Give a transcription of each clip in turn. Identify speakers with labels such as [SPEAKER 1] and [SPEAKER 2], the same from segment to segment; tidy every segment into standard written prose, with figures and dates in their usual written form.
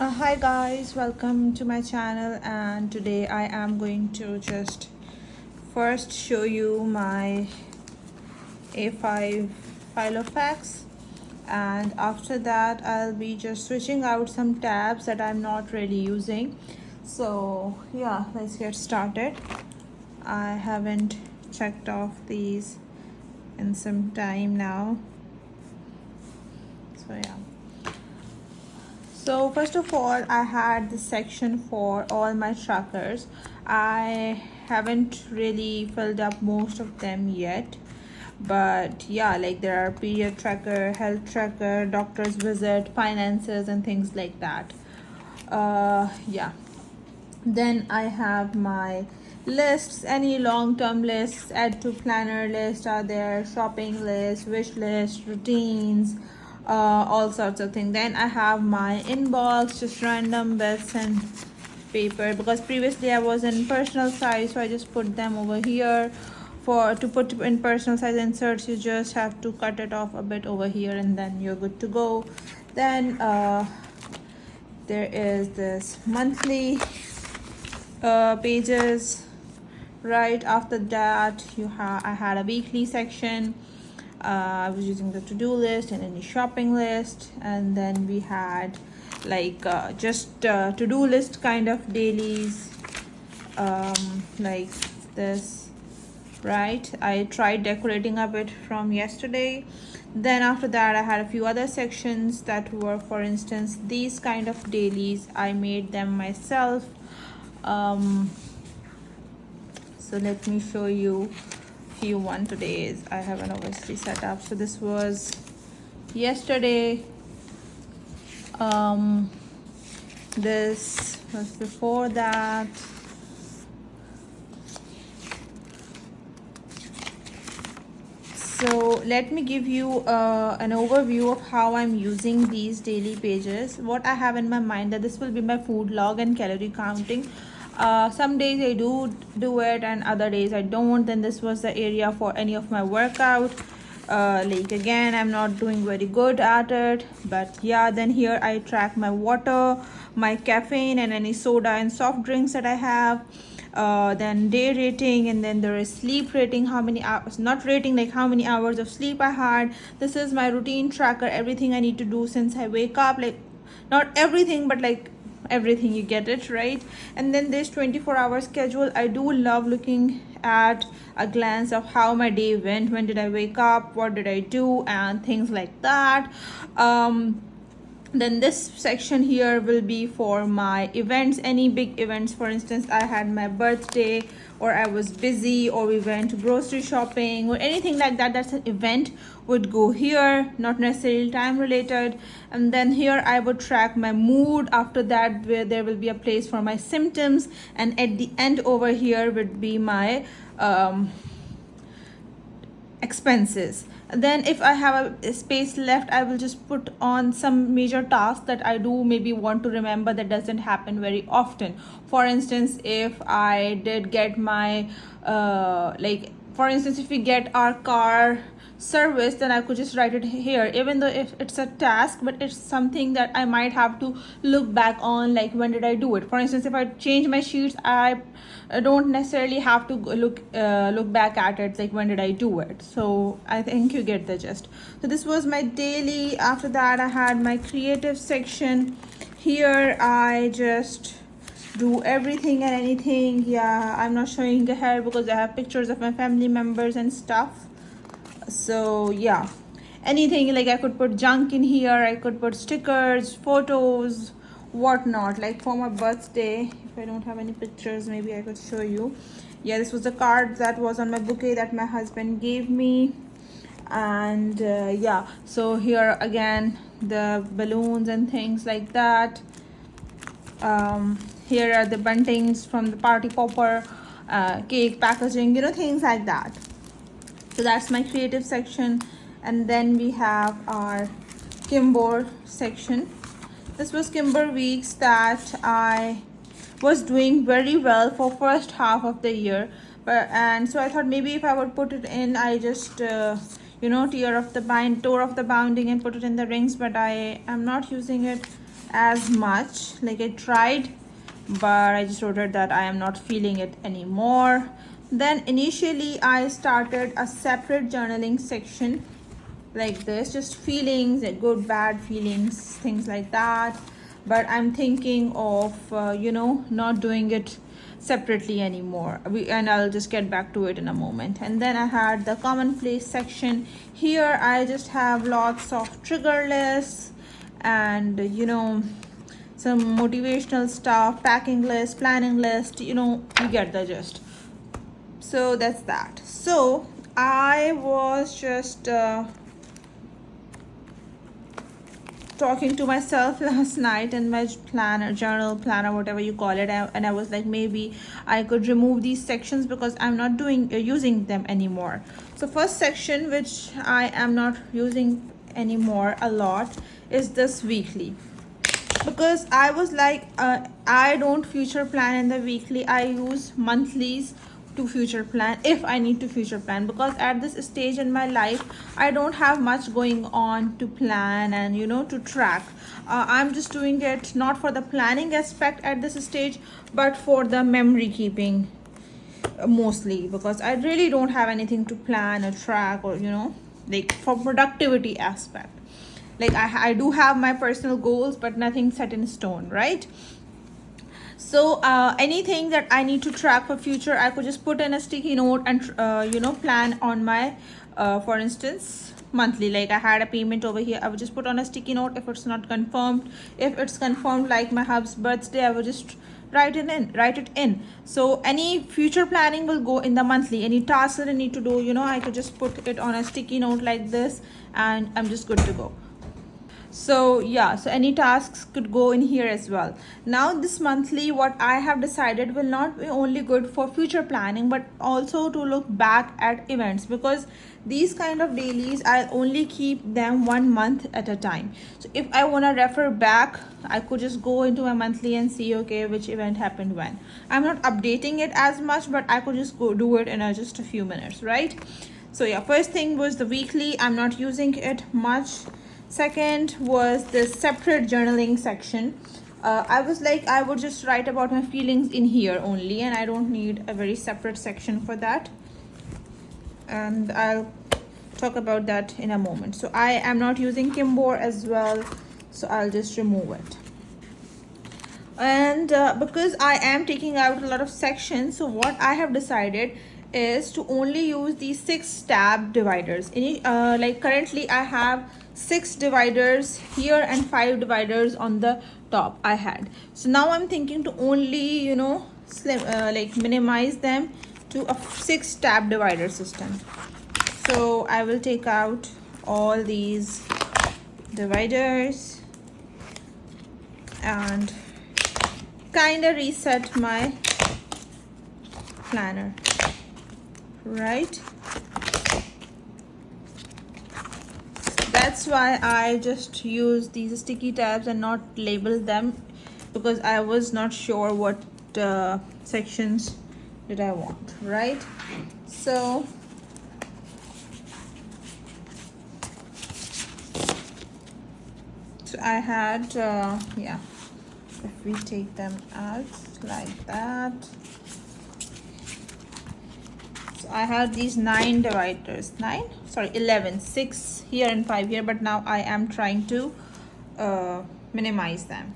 [SPEAKER 1] Hi guys, welcome to my channel, and today I am going to just first show you my A5 Filofax, and after that I'll be just switching out some tabs that I'm not really using. So yeah, let's get started. I haven't checked off these in some time now. So yeah. So first of all, I had this section for all my trackers. I haven't really filled up most of them yet, but yeah, like there are period tracker, health tracker, doctor's visit, finances, and things like that. Yeah. Then I have my lists, any long-term lists, add to planner list are there, shopping list, wish list, routines, all sorts of things. Then I have my inbox, just random bits and paper, because previously I was in personal size, so I just put them over here. For to put in personal size inserts, you just have to cut it off a bit over here and then you're good to go. Then there is this monthly pages. Right after that, I had a weekly section. I was using the to-do list and any shopping list, and then we had like just to-do list kind of dailies, like this. Right, I tried decorating a bit from yesterday. Then after that I had a few other sections that were, for instance, these kind of dailies. I made them myself. So let me show you few one today. I haven't obviously set up. So this was yesterday. This was before that. So let me give you an overview of how I'm using these daily pages. What I have in my mind, that this will be my food log and calorie counting. Some days I do it and other days I don't. Then this was the area for any of my workout. Like again, I'm not doing very good at it, but yeah. Then here I track my water, my caffeine, and any soda and soft drinks that I have. Then day rating, and then there is sleep rating, how many hours, not rating, like how many hours of sleep I had. This is my routine tracker, everything I need to do since I wake up, like not everything but like everything, you get it right. And then this 24-hour schedule, I do love looking at a glance of how my day went, when did I wake up, what did I do, and things like that. Then this section here will be for my events, any big events. For instance, I had my birthday, or I was busy, or we went grocery shopping, or anything like that, that's an event, would go here, not necessarily time related. And then here I would track my mood. After that, where there will be a place for my symptoms, and at the end over here would be my expenses. Then if I have a space left, I will just put on some major tasks that I do maybe want to remember, that doesn't happen very often. For instance, if I did get my like for instance, if we get our car service, then I could just write it here, even though if it's a task, but it's something that I might have to look back on, like when did I do it. For instance, if I change my sheets, I don't necessarily have to look back at it, like when did I do it. So I think you get the gist. So this was my daily. After that, I had my creative section. Here I just do everything and anything. Yeah, I'm not showing the hair because I have pictures of my family members and stuff. So yeah, anything, like I could put junk in here, I could put stickers, photos, whatnot. Like for my birthday, if I don't have any pictures, maybe I could show you. Yeah, this was the card that was on my bouquet that my husband gave me. And yeah, so here again, the balloons and things like that. Here are the buntings from the party popper, cake packaging, things like that. So that's my creative section. And then we have our Kimber section. This was Kimber weeks that I was doing very well for first half of the year, and so I thought maybe if I would put it in, I just tore off the binding and put it in the rings, but I am not using it as much. Like I tried, but I just wrote it that I am not feeling it anymore. Then initially I started a separate journaling section like this, just feelings, like good bad feelings, things like that. But I'm thinking of not doing it separately anymore. And I'll just get back to it in a moment. And then I had the commonplace section. Here I just have lots of trigger lists and some motivational stuff, packing list, planning list, you get the gist. So that's that. So I was just talking to myself last night in my journal planner, whatever you call it, and I was like, maybe I could remove these sections because I'm not doing using them anymore. So first section, which I am not using anymore a lot, is this weekly, because I was like, I don't future plan in the weekly. I use monthlies to future plan if I need to future plan, because at this stage in my life I don't have much going on to plan and to track. I'm just doing it not for the planning aspect at this stage, but for the memory keeping, mostly because I really don't have anything to plan or track, or like for productivity aspect. Like I do have my personal goals, but nothing set in stone, right? So anything that I need to track for future, I could just put in a sticky note and plan on my for instance monthly. Like I had a payment over here, I would just put on a sticky note if it's not confirmed. If it's confirmed, like my hub's birthday, I would just write it in. So any future planning will go in the monthly. Any tasks that I need to do, I could just put it on a sticky note like this, and I'm just good to go. So yeah, so any tasks could go in here as well. Now this monthly, what I have decided, will not be only good for future planning, but also to look back at events, because these kind of dailies, I'll only keep them 1 month at a time. So if I want to refer back, I could just go into my monthly and see, okay, which event happened when. I'm not updating it as much, but I could just go do it in just a few minutes, right? So yeah, first thing was the weekly. I'm not using it much. Second was this separate journaling section. I was like, I would just write about my feelings in here only, and I don't need a very separate section for that. And I'll talk about that in a moment. So I am not using Kimbo as well, so I'll just remove it. And because I am taking out a lot of sections, so what I have decided is to only use these 6 tab dividers. Like currently I have 6 dividers here and 5 dividers on the top I had. So now I'm thinking to only like minimize them to a 6 tab divider system. So I will take out all these dividers and kind of reset my planner, right? That's why I just use these sticky tabs and not label them, because I was not sure what sections did I want, right? So I had yeah, if we take them out like that, so I had these 9 dividers, 11, 6 here and 5 here, but now I am trying to minimize them.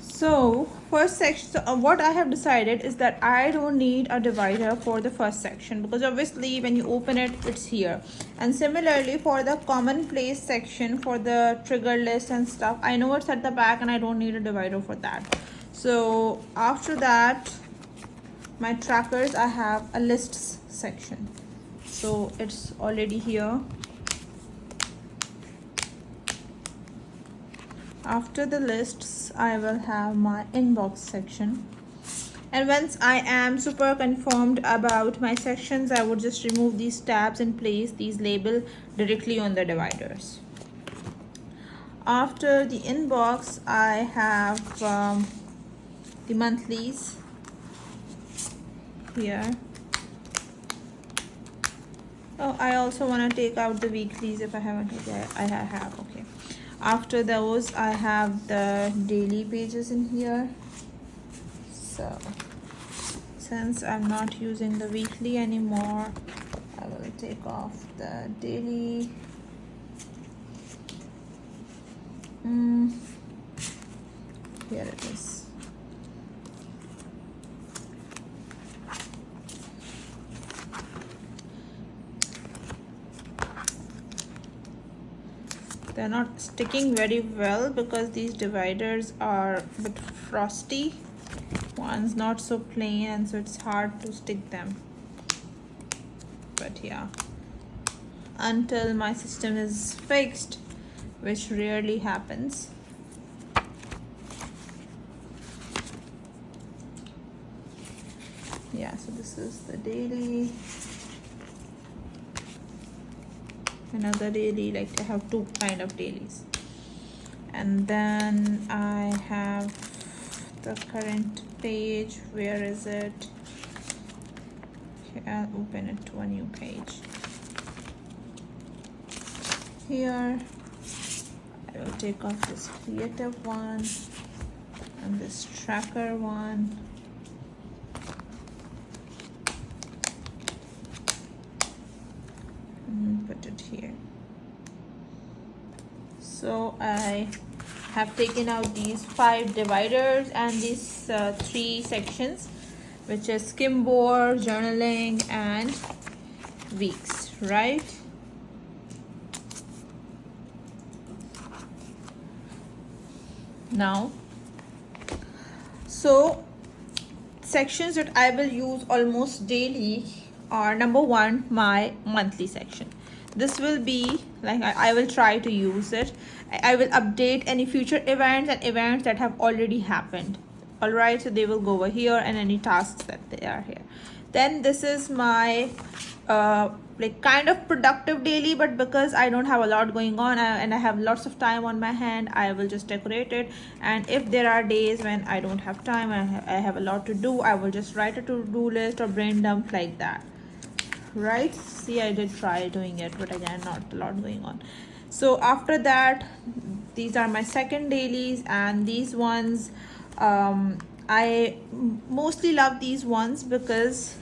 [SPEAKER 1] So first section, what I have decided is that I don't need a divider for the first section, because obviously when you open it, it's here. And similarly for the commonplace section, for the trigger list and stuff, I know it's at the back and I don't need a divider for that. So after that, my trackers, I have a lists section, so it's already here. After the lists, I will have my inbox section, and once I am super confirmed about my sections, I would just remove these tabs and place these label directly on the dividers. After the inbox, I have the monthlies here. Oh, I also want to take out the weeklies if I haven't. Okay, I have. Okay. After those, I have the daily pages in here. So since I'm not using the weekly anymore, I will take off the daily. Here it is. They're not sticking very well because these dividers are a bit frosty. One's not so plain, and so it's hard to stick them. But yeah, until my system is fixed, which rarely happens. Yeah, so this is the daily. Another daily, like I have two kind of dailies. And then I have the current page. Where is it? Okay, I'll open it to a new page. Here, I will take off this creative one and this tracker one. And put it here. So I have taken out these 5 dividers and these 3 sections, which is skimboard, journaling, and weeks, right? Now, so sections that I will use almost daily are, number 1, my monthly section. This will be like I will try to use it. I will update any future events and events that have already happened. All right, so they will go over here, and any tasks that they are here. Then this is my like kind of productive daily, but because I don't have a lot going on and I have lots of time on my hand, I will just decorate it. And if there are days when I don't have time and I have a lot to do, I will just write a to-do list or brain dump like that, right? See, I did try doing it, but again, not a lot going on. So after that, these are my second dailies, and these ones, I mostly love these ones because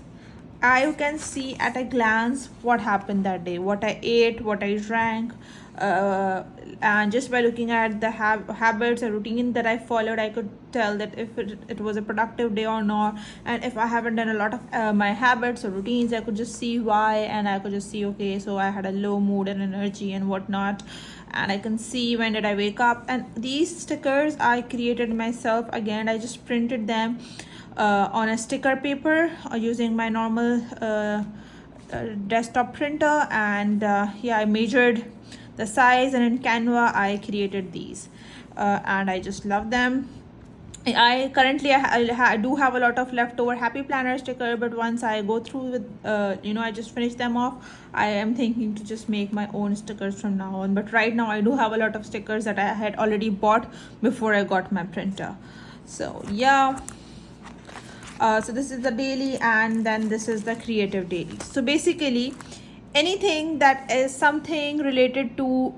[SPEAKER 1] I can see at a glance what happened that day, what I ate, what I drank, and just by looking at the habits or routine that I followed, I could tell that if it was a productive day or not. And if I haven't done a lot of my habits or routines, I could just see why, and I could just see, okay, so I had a low mood and energy and whatnot. And I can see when did I wake up. And these stickers I created myself. Again, I just printed them on a sticker paper using my normal desktop printer, and yeah, I measured the size, and in Canva I created these, and I just love them. I currently I do have a lot of leftover happy planner sticker, but once I go through with I just finish them off, I am thinking to just make my own stickers from now on. But right now I do have a lot of stickers that I had already bought before I got my printer. So yeah, so this is the daily, and then this is the creative daily. So basically anything that is something related to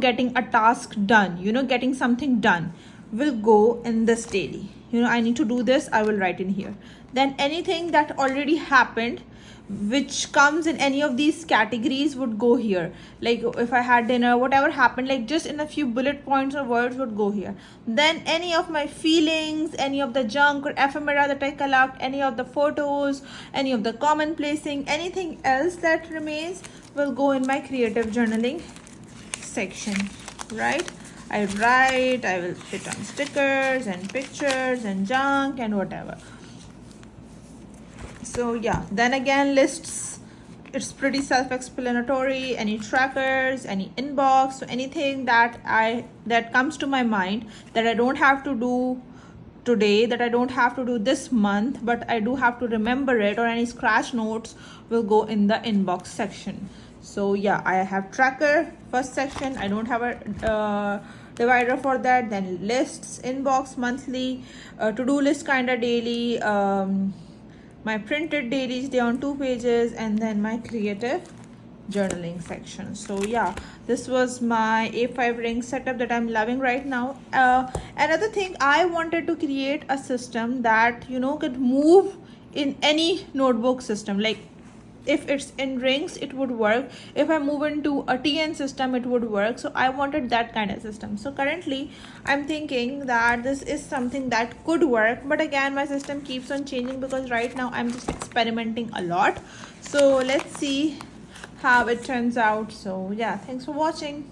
[SPEAKER 1] getting a task done, getting something done, will go in this daily. I need to do this, I will write in here. Then anything that already happened which comes in any of these categories would go here. Like if I had dinner, whatever happened, like just in a few bullet points or words would go here. Then any of my feelings, any of the junk or ephemera that I collect, any of the photos, any of the commonplacing, anything else that remains will go in my creative journaling section, right? I write, I will put on stickers and pictures and junk and whatever. So yeah, then again, lists, it's pretty self-explanatory. Any trackers, any inbox, so anything that comes to my mind that I don't have to do today, that I don't have to do this month, but I do have to remember it, or any scratch notes will go in the inbox section. So yeah, I have tracker first section. I don't have a divider for that. Then lists, inbox, monthly, to-do list kind of daily, my printed dailies, they on 2 pages, and then my creative journaling section. So yeah, this was my A5 ring setup that I'm loving right now. Another thing, I wanted to create a system that, you know, could move in any notebook system. Like if it's in rings, it would work. If I move into a TN system, it would work. So I wanted that kind of system. So currently I'm thinking that this is something that could work, but again my system keeps on changing because right now I'm just experimenting a lot. So let's see how it turns out. So yeah, thanks for watching.